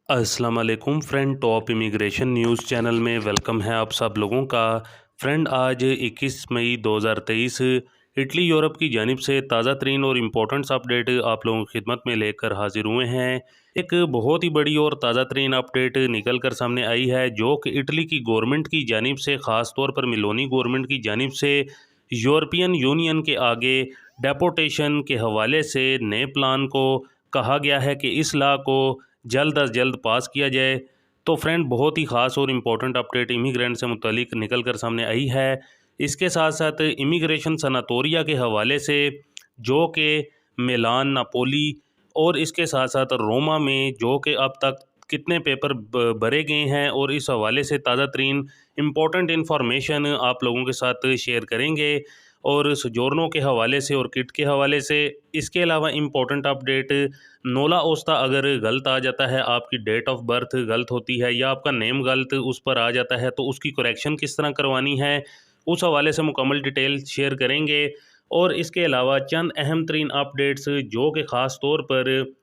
अस्सलाम वालेकुम friend, top immigration news channel में वेलकम है आप सब लोगों का। फ्रेंड, आज 21 मई 2023 इटली यूरोप की जानिब से ताज़ा तरीन और इम्पोर्टेंट्स अपडेट आप लोगों की खिदमत में लेकर हाजिर हुए हैं। एक बहुत ही बड़ी और ताज़ा तरीन अपडेट निकल कर सामने आई है, जो कि इटली की गवर्नमेंट की जानिब से, ख़ास तौर पर मेलोनी गवर्नमेंट की जानिब से यूरोपियन यूनियन के आगे डेपोटेशन के हवाले से नए प्लान को कहा गया है कि इस लॉ को जल्द अज जल्द पास किया जाए। तो फ्रेंड, बहुत ही ख़ास और इम्पोर्टेंट अपडेट इमिग्रेंट से मुतालिक निकल कर सामने आई है। इसके साथ साथ इमिग्रेशन सनातोरिया के हवाले से, जो कि मिलान, नापोली और इसके साथ साथ रोमा में जो कि अब तक कितने पेपर भरे गए हैं, और इस हवाले से ताज़ा तरीन इम्पोर्टेंट इन्फॉर्मेशन आप लोगों के साथ शेयर करेंगे, और सोजोर्नो के हवाले से और किट के हवाले से। इसके अलावा इम्पोर्टेंट अपडेट, नोला ओस्ता अगर गलत आ जाता है, आपकी डेट ऑफ बर्थ गलत होती है या आपका नेम गलत उस पर आ जाता है, तो उसकी करेक्शन किस तरह करवानी है, उस हवाले से मुकम्मल डिटेल शेयर करेंगे। और इसके अलावा चंद अहम तरीन अपडेट्स जो कि ख़ास तौर पर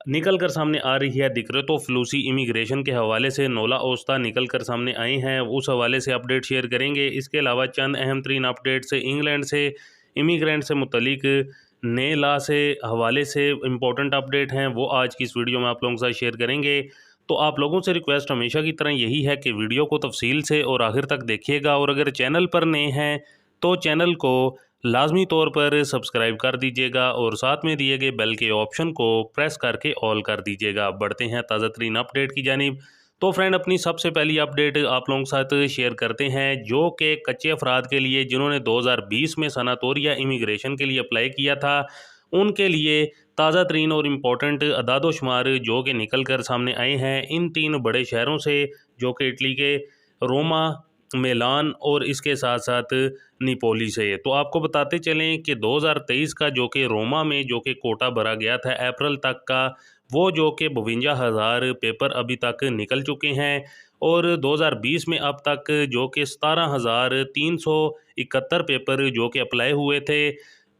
निकल कर सामने आ रही है, दिक्कतों फ्लूसी इमिग्रेशन के हवाले से नोला ओस्ता निकल कर सामने आए हैं, उस हवाले से अपडेट शेयर करेंगे। इसके अलावा चंद अहम तरीन अपडेट्स इंग्लैंड से इमिग्रेंट से मुतलिक नए लॉ से हवाले से इम्पोर्टेंट अपडेट हैं, वो आज की इस वीडियो में आप लोगों के साथ शेयर करेंगे। तो आप लोगों से रिक्वेस्ट हमेशा की तरह यही है कि वीडियो को तफसील से और आखिर तक देखिएगा, और अगर चैनल पर नए हैं तो चैनल को लाजमी तौर पर सब्सक्राइब कर दीजिएगा, और साथ में दिए गए बेल के ऑप्शन को प्रेस करके ऑल कर दीजिएगा। बढ़ते हैं ताज़ा तरीन अपडेट की जानिब। तो फ्रेंड, अपनी सबसे पहली अपडेट आप लोगों के साथ शेयर करते हैं, जो कि कच्चे अफराद के लिए जिन्होंने 2020 में सनातोरिया इमिग्रेशन के लिए अप्लाई किया था, उनके लिए ताज़ा तरीन और इम्पोर्टेंट अदाद-ओ-शुमार जो कि निकल कर सामने आए हैं इन तीन बड़े शहरों से, जो कि इटली के रोमा, मिलान और इसके साथ साथ निपोली से। तो आपको बताते चलें कि 2023 का जो कि रोमा में जो कि कोटा भरा गया था अप्रैल तक का, वो जो कि 52,000 पेपर अभी तक निकल चुके हैं, और 2020 में अब तक जो कि 17,371 पेपर जो कि अप्लाई हुए थे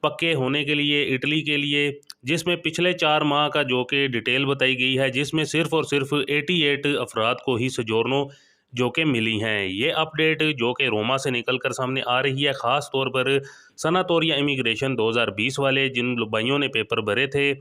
पक्के होने के लिए इटली के लिए, जिसमें पिछले 4 माह का जो कि डिटेल बताई गई है, जिसमें सिर्फ़ और सिर्फ 88 अफराद को ही सोजोर्नो जो कि मिली हैं। ये अपडेट जो कि रोमा से निकल कर सामने आ रही है, ख़ास तौर पर सनातोरिया इमिग्रेशन 2020 वाले जिन भाइयों ने पेपर भरे थे,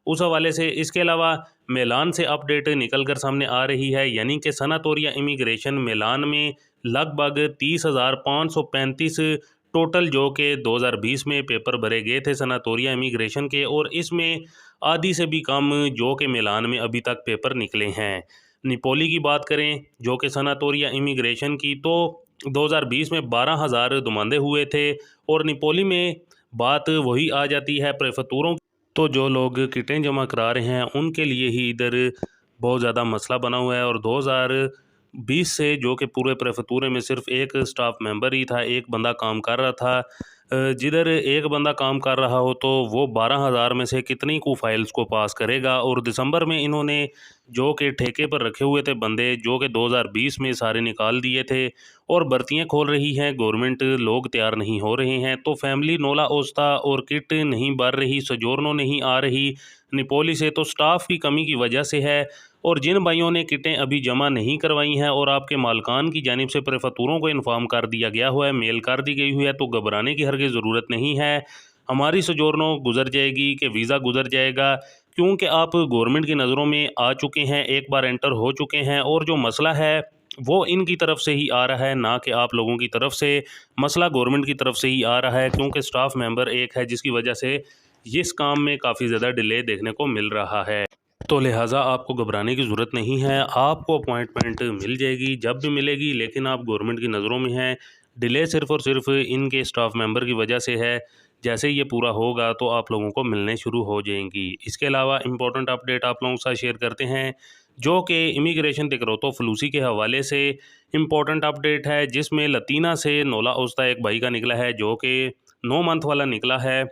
उस हवाले से। इसके अलावा मिलान से अपडेट निकल कर सामने आ रही है, यानी कि सनातोरिया इमिग्रेशन मिलान में लगभग 30,535 टोटल जो कि 2020 में पेपर भरे गए थे सनातोरिया इमिग्रेशन के, और इसमें आधी से भी कम जो कि मिलान में अभी तक पेपर निकले हैं। निपोली की बात करें जो कि सनातोरिया इमिग्रेशन की, तो 2020 में 12,000 नुमाइंदे हुए थे, और निपोली में बात वही आ जाती है प्रेफेक्चरों। तो जो लोग किटें जमा करा रहे हैं उनके लिए ही इधर बहुत ज़्यादा मसला बना हुआ है, और 2020 से जो कि पूरे प्रेफेक्चर में सिर्फ एक स्टाफ मेंबर ही था, एक बंदा काम कर रहा था। जिधर एक बंदा काम कर रहा हो तो वो 12,000 में से कितनी को फाइल्स को पास करेगा। और दिसंबर में इन्होंने जो कि ठेके पर रखे हुए थे बंदे, जो कि 2020 में सारे निकाल दिए थे, और भर्तियां खोल रही हैं गवर्नमेंट, लोग तैयार नहीं हो रहे हैं। तो फैमिली नोला ओस्ता और किट नहीं भर रही, सोजोर्नो नहीं आ रही निपोली से, तो स्टाफ की कमी की वजह से है। और जिन भाइयों ने किटें अभी जमा नहीं करवाई हैं और आपके मालकान की जानिब से प्रेफेक्चरों को इन्फॉर्म कर दिया गया हुआ है, मेल कर दी गई हुई है, तो घबराने की हरगिज़ ज़रूरत नहीं है। हमारी सोजोर्नो गुजर जाएगी कि वीज़ा गुजर जाएगा, क्योंकि आप गवर्नमेंट की नज़रों में आ चुके हैं, एक बार एंटर हो चुके हैं, और जो मसला है वो इनकी तरफ से ही आ रहा है, ना कि आप लोगों की तरफ से। मसला गवर्नमेंट की तरफ से ही आ रहा है, क्योंकि स्टाफ मेंबर एक है, जिसकी वजह से इस काम में काफ़ी ज़्यादा डिले देखने को मिल रहा है। तो लिहाजा आपको घबराने की ज़रूरत नहीं है, आपको अपॉइंटमेंट मिल जाएगी जब भी मिलेगी, लेकिन आप गवर्नमेंट की नज़रों में हैं। डिले सिर्फ़ और सिर्फ इनके स्टाफ मेंबर की वजह से है। जैसे ही ये पूरा होगा तो आप लोगों को मिलने शुरू हो जाएंगी। इसके अलावा इम्पोर्टेंट अपडेट आप लोगों के साथ शेयर करते हैं, जो कि इमिग्रेशन दिक्कतों फ्लूसी के हवाले से इम्पोर्टेंट अपडेट है, जिसमें लतीना से नोला ओस्ता एक भाई का निकला है, जो कि 9 मंथ वाला निकला है।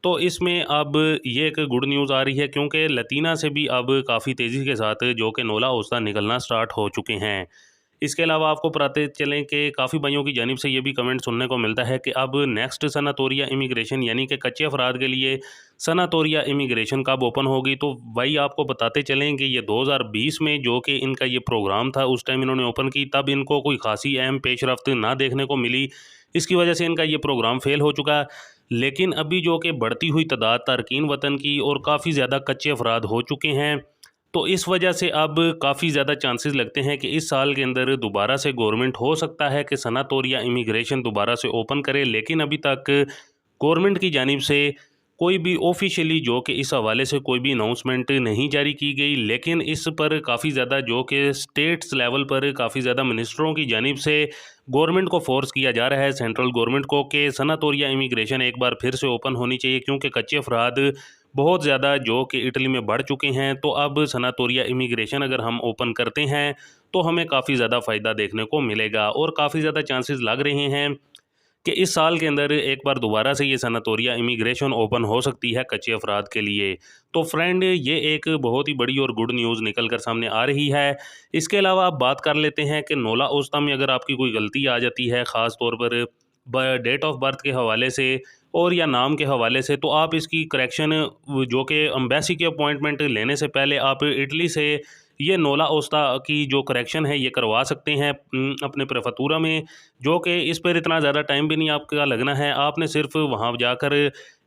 तो इसमें अब ये एक गुड न्यूज़ आ रही है, क्योंकि लतीना से भी अब काफ़ी तेज़ी के साथ जो कि नोला ओस्ता निकलना स्टार्ट हो चुके हैं। इसके अलावा आपको बताते चलें कि काफ़ी भाइयों की जानिब से ये भी कमेंट सुनने को मिलता है कि अब नेक्स्ट सनातोरिया इमिग्रेशन यानी कि कच्चे अफराद के लिए सनातोरिया इमिग्रेशन कब ओपन होगी। तो भाई आपको बताते चलें कि ये 2020 में जो कि इनका ये प्रोग्राम था उस टाइम इन्होंने ओपन की, तब इनको कोई खासी अहम पेशरफ्त ना देखने को मिली। इसकी वजह से इनका ये प्रोग्राम फेल हो चुका। लेकिन अभी जो कि बढ़ती हुई तादाद तारकीन वतन की और काफ़ी ज़्यादा कच्चे अफराद हो चुके हैं, तो इस वजह से अब काफ़ी ज़्यादा चांसेस लगते हैं कि इस साल के अंदर दोबारा से गवर्नमेंट हो सकता है कि सनातोरिया इमिग्रेशन दोबारा से ओपन करे। लेकिन अभी तक गवर्नमेंट की जानिब से कोई भी ऑफिशियली जो कि इस हवाले से कोई भी अनाउंसमेंट नहीं जारी की गई। लेकिन इस पर काफ़ी ज़्यादा जो कि स्टेट्स लेवल पर काफ़ी ज़्यादा मिनिस्टरों की जानिब से गवर्नमेंट को फोर्स किया जा रहा है, सेंट्रल गवर्नमेंट को, कि सनातोरिया इमिग्रेशन एक बार फिर से ओपन होनी चाहिए, क्योंकि कच्चे अफराद बहुत ज़्यादा जो कि इटली में बढ़ चुके हैं। तो अब सनातोरिया इमिग्रेशन अगर हम ओपन करते हैं तो हमें काफ़ी ज़्यादा फ़ायदा देखने को मिलेगा और काफ़ी ज़्यादा चांसेस लग रहे हैं कि इस साल के अंदर एक बार दोबारा से ये सनातोरिया इमिग्रेशन ओपन हो सकती है कच्चे अफराद के लिए। तो फ्रेंड, ये एक बहुत ही बड़ी और गुड न्यूज़ निकल कर सामने आ रही है। इसके अलावा आप बात कर लेते हैं कि नोला ओस्ता में अगर आपकी कोई गलती आ जाती है, ख़ास तौर पर डेट ऑफ बर्थ के हवाले से और या नाम के हवाले से, तो आप इसकी करेक्शन जो कि एम्बेसी की अपॉइंटमेंट लेने से पहले आप इटली से ये नोला ओस्ता की जो करेक्शन है ये करवा सकते हैं अपने प्रेफेक्चुरा में। जो कि इस पर इतना ज़्यादा टाइम भी नहीं आपका लगना है, आपने सिर्फ वहाँ जाकर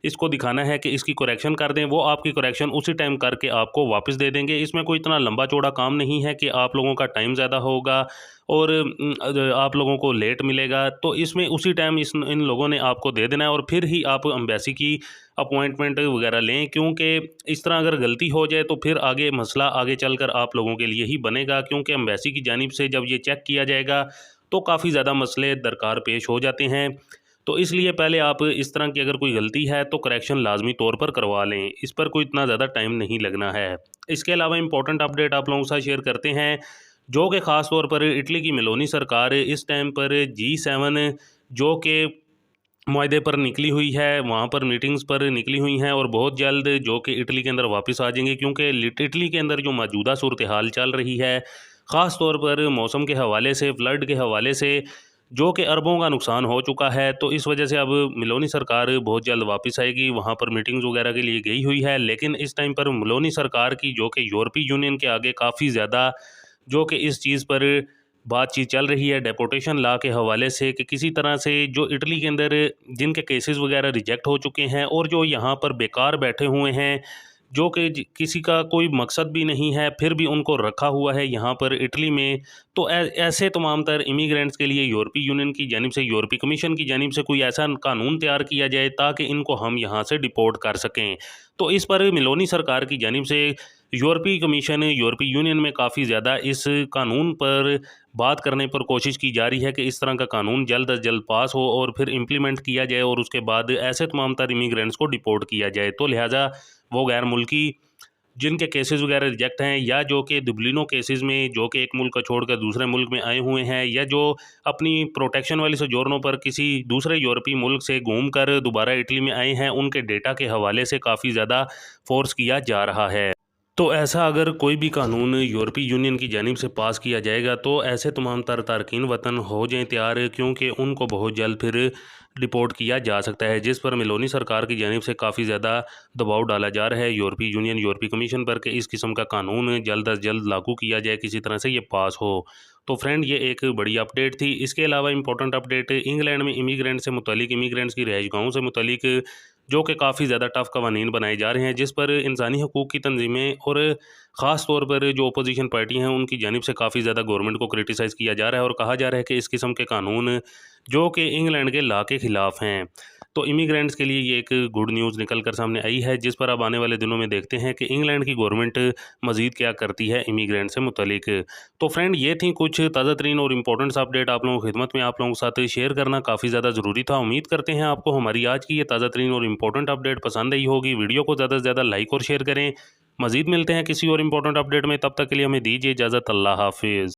इसको दिखाना है कि इसकी करेक्शन कर दें, वो आपकी करेक्शन उसी टाइम करके आपको वापस दे देंगे। इसमें कोई इतना लंबा चौड़ा काम नहीं है कि आप लोगों का टाइम ज़्यादा होगा और आप लोगों को लेट मिलेगा। तो इसमें उसी टाइम इन लोगों ने आपको दे देना है और फिर ही आप एम्बेसी की अपॉइंटमेंट वगैरह लें, क्योंकि इस तरह अगर गलती हो जाए तो फिर आगे मसला आगे चलकर आप लोगों के लिए ही बनेगा, क्योंकि एम्बेसी की जानिब से जब ये चेक किया जाएगा तो काफ़ी ज़्यादा मसले दरकार पेश हो जाते हैं। तो इसलिए पहले आप इस तरह की अगर कोई गलती है तो करेक्शन लाजमी तौर पर करवा लें, इस पर कोई इतना ज़्यादा टाइम नहीं लगना है। इसके अलावा इंपॉर्टेंट अपडेट आप लोगों के साथ शेयर करते हैं, जो कि ख़ास तौर पर इटली की मेलोनी सरकार इस टाइम पर G7 जो कि मुआहदे पर निकली हुई है, वहाँ पर मीटिंग्स पर निकली हुई हैं और बहुत जल्द जो कि इटली के अंदर वापस आ जाएंगे, क्योंकि इटली के अंदर जो मौजूदा सूरत हाल चल रही है, ख़ास तौर पर मौसम के हवाले से, फ्लड के हवाले से, जो कि अरबों का नुकसान हो चुका है। तो इस वजह से अब मेलोनी सरकार बहुत जल्द वापस आएगी, वहाँ पर मीटिंग्स वगैरह के लिए गई हुई है। लेकिन इस टाइम पर मेलोनी सरकार की जो कि यूरोपीय यूनियन के आगे काफ़ी ज़्यादा जो कि इस चीज़ पर बातचीत चल रही है डेपोटेशन लॉ के हवाले से, कि किसी तरह से जो इटली के अंदर जिनके केसेस वगैरह रिजेक्ट हो चुके हैं और जो यहाँ पर बेकार बैठे हुए हैं, जो कि किसी का कोई मकसद भी नहीं है, फिर भी उनको रखा हुआ है यहाँ पर इटली में। तो ऐसे तमाम तर इमिग्रेंट्स के लिए यूरोपीय यूनियन की जानिब से, यूरोपीय कमीशन की जानिब से कोई ऐसा कानून तैयार किया जाए ताकि इनको हम यहाँ से डिपोर्ट कर सकें। तो इस पर मेलोनी सरकार की जानिब से यूरोपीय कमीशन, यूरोपीय यूनियन में काफ़ी ज़्यादा इस कानून पर बात करने पर कोशिश की जा रही है कि इस तरह का कानून जल्द अज जल्द पास हो और फिर इम्प्लीमेंट किया जाए और उसके बाद ऐसे तमाम तर इमिग्रेंट्स को डिपोर्ट किया जाए। तो लिहाजा वो गैर मुल्की जिनके केसेस वगैरह रिजेक्ट हैं, या जो कि दुबलिनो केसेस में जो कि एक मुल्क को छोड़कर दूसरे मुल्क में आए हुए हैं, या जो अपनी प्रोटेक्शन वाली सोजोर्नो पर किसी दूसरे यूरोपीय मुल्क से घूमकर दोबारा इटली में आए हैं, उनके डेटा के हवाले से काफ़ी ज़्यादा फोर्स किया जा रहा है। तो ऐसा अगर कोई भी कानून यूरोपीय यूनियन की जानिब से पास किया जाएगा तो ऐसे तमाम तारकीन वतन हो जाएं तैयार, क्योंकि उनको बहुत जल्द फिर डिपोर्ट किया जा सकता है, जिस पर मेलोनी सरकार की जानिब से काफ़ी ज़्यादा दबाव डाला जा रहा है यूरोपीय यूनियन, यूरोपीय कमीशन पर कि इस किस्म का कानून जल्द अज जल्द लागू किया जाए, किसी तरह से ये पास हो। तो फ्रेंड, ये एक बड़ी अपडेट थी। इसके अलावा इंपॉर्टेंट अपडेट इंग्लैंड में इमिग्रेंट से मुतलिक, इमिग्रेंट्स की रहायशगाहों से मुतलिक जो कि काफ़ी ज़्यादा टफ कवानीन बनाए जा रहे हैं, जिस पर इंसानी हकूक़ की तंजीमें और ख़ास तौर पर जो अपोजिशन पार्टी हैं उनकी जानिब से काफ़ी ज़्यादा गवर्नमेंट को क्रिटिसाइज़ किया जा रहा है और कहा जा रहा है कि इस किस्म के कानून जो कि इंग्लैंड के लॉ के ख़िलाफ़ हैं। तो इमिग्रेंट्स के लिए ये एक गुड न्यूज़ निकल कर सामने आई है, जिस पर अब आने वाले दिनों में देखते हैं कि इंग्लैंड की गवर्नमेंट मज़ीद क्या करती है इमिग्रेंट से मुतलिक। तो फ्रेंड, ये थी कुछ ताज़ा तरीन और इम्पोर्टेंट्स अपडेट आप लोगों की खिदमत में आप लोगों के साथ शेयर करना काफ़ी ज़्यादा ज़रूरी था। उम्मीद करते हैं आपको हमारी आज की ये ताज़ा तरीन और इम्पोर्टेंट अपडेट पसंद आई होगी। वीडियो को ज़्यादा से ज़्यादा लाइक और शेयर करें। मज़ीद मिलते हैं किसी और इम्पोर्टेंट अपडेट में, तब तक के लिए हमें दीजिए इजाज़त। अल्लाह हाफिज़।